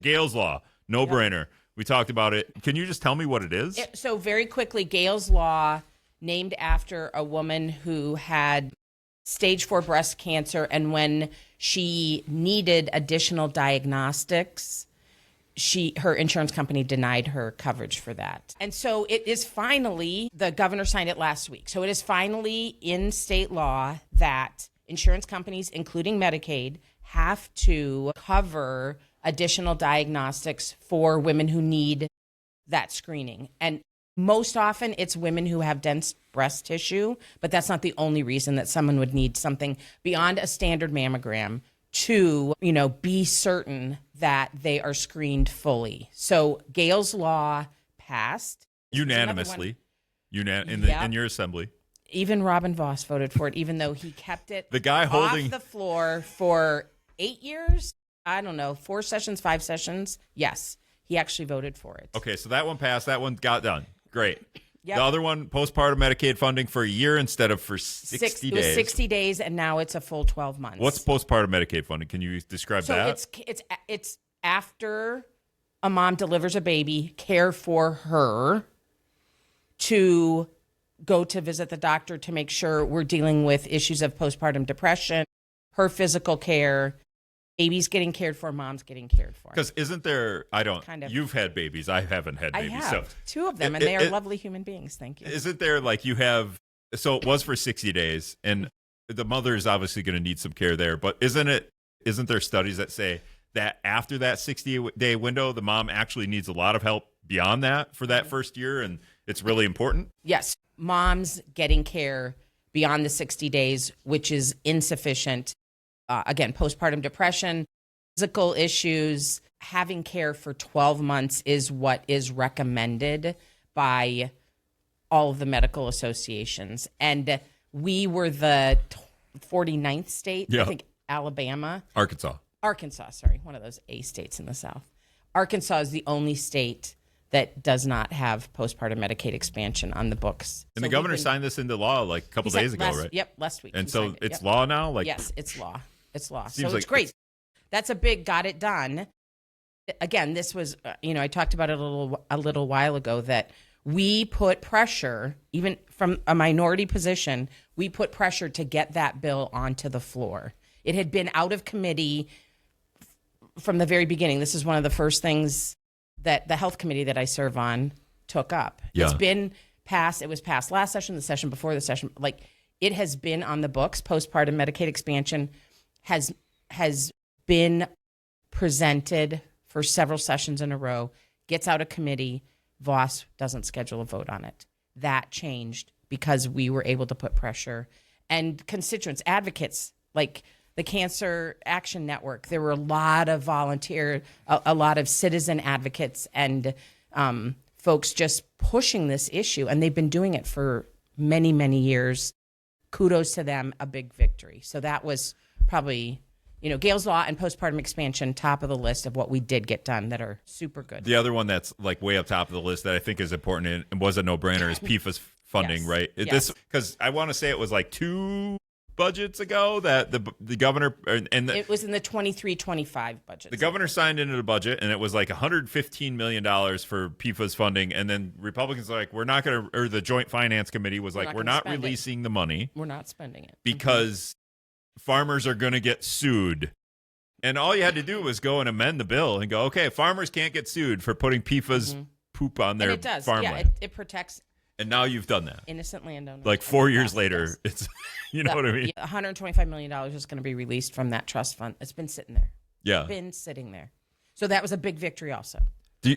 Gail's Law, no brainer. We talked about it. Can you just tell me what it is? So very quickly, Gail's Law, named after a woman who had stage 4 breast cancer, and when she needed additional diagnostics, her insurance company denied her coverage for that. And so it is finally, the governor signed it last week, so it is finally in state law that insurance companies, including Medicaid, have to cover additional diagnostics for women who need that screening. And most often it's women who have dense breast tissue, but that's not the only reason that someone would need something beyond a standard mammogram to, be certain that they are screened fully. So Gail's Law passed unanimously in your assembly. Even Robin Voss voted for it, even though he kept it the guy holding off the floor for 8 years. I don't know, 4 sessions, 5 sessions. Yes, he actually voted for it. Okay, so that one passed. That one got done. Great. Yep. The other one, postpartum Medicaid funding for a year instead of for 60 days. It was 60 days, and now it's a full 12 months. What's postpartum Medicaid funding? Can you describe that? So it's after a mom delivers a baby, care for her, to go to visit the doctor to make sure we're dealing with issues of postpartum depression, her physical care, baby's getting cared for, mom's getting cared for. Because isn't there, you've had babies, I haven't had babies. I have 2 of them, and they are lovely human beings, thank you. Isn't there so it was for 60 days, and the mother is obviously going to need some care there, but isn't there studies that say that after that 60-day window, the mom actually needs a lot of help beyond that for that first year, and it's really important? Yes, moms getting care beyond the 60 days, which is insufficient. Again, postpartum depression, physical issues, having care for 12 months is what is recommended by all of the medical associations. And we were the 49th state, I think Alabama. Arkansas, sorry, one of those A states in the South. Arkansas is the only state that does not have postpartum Medicaid expansion on the books. And the governor signed this into law like a couple days ago, right? Yep, last week. And so it's law now? Yes, it's law. It's law. So it's great. That's a big got it done. Again, this was, I talked about it a little while ago, that we put pressure, even from a minority position, we put pressure to get that bill onto the floor. It had been out of committee from the very beginning. This is one of the first things that the health committee that I serve on took up. Yeah. It's been passed. It was passed last session, the session before the session. It has been on the books. Postpartum Medicaid expansion has been presented for several sessions in a row, gets out of committee. Voss doesn't schedule a vote on it. That changed because we were able to put pressure. And constituents, advocates, like the Cancer Action Network, there were a lot of a lot of citizen advocates and folks just pushing this issue. And they've been doing it for many, many years. Kudos to them, a big victory. So that was probably, Gail's Law and postpartum expansion, top of the list of what we did get done that are super good. The other one that's way up top of the list that I think is important and was a no-brainer is PFAS funding, yes. right? Yes. Because I want to say it was 2 budgets ago that the governor it was in the 23-25 budget. The governor signed into the budget, and it was $115 million for PFAS funding, and then Republicans we're not going to, or the Joint Finance Committee was we're not releasing the money. We're not spending it because farmers are going to get sued. And all you had to do was go and amend the bill and go, okay, farmers can't get sued for putting PFAS poop on their farmland. Yeah, it protects. And now you've done that. Innocent landowners. 4 years later, it's, know what I mean? $125 million is going to be released from that trust fund. It's been sitting there. Yeah. It's been sitting there. So that was a big victory also.